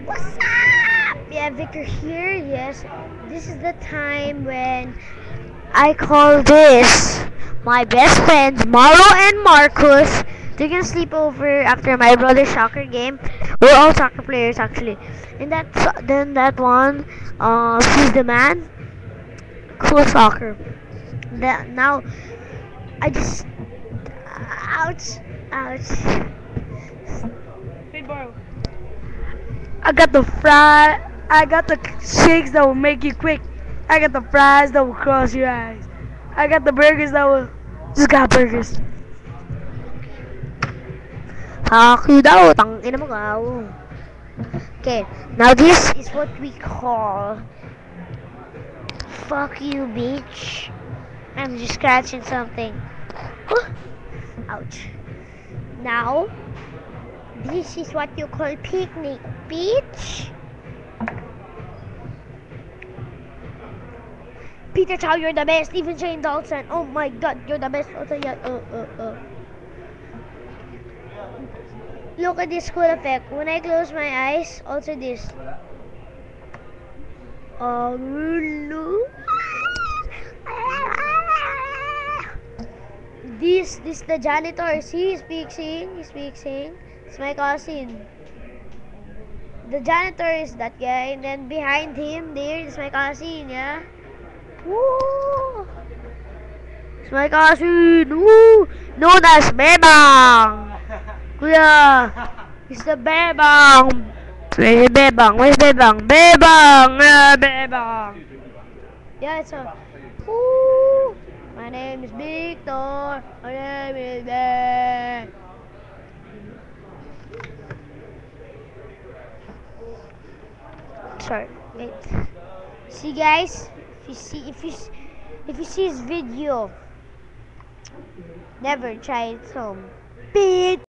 What's up? Yeah, Victor here. Yes, this is the time when I call this my best friends Marlo and Marcus. They're gonna sleep over after my brother's soccer game. We're all soccer players actually. And that one, she's the man. Cool soccer. That now I just ouch, ouch. I got the fry. I got the shakes that will make you quick. I got the fries that will cross your eyes. I got the burgers that will just got burgers. Haki daw, tangina mo ka. Okay, now this is what we call fuck you, bitch. I'm just scratching something. Ouch. Now, this is what you call picnic, bitch. Peter Chow, you're the best. Even Shane Dawson. Oh my god, you're the best. Also, yeah, Look at this cool effect. When I close my eyes, also this. This the janitor. See, he speaks in. He speaks in. It's my cousin. The janitor is that guy, and then behind him there is my cousin. Yeah. Woo! It's my cousin. Woo! Known as Bebang. Kuya, it's the Bebang. Where's Bebang? Where's Bebang? Bebang! Bebang! Yeah, it's a. Woo! My name is Victor. My name is Ben. Sorry, wait. See, guys, if you see his video, never try it home. Beat.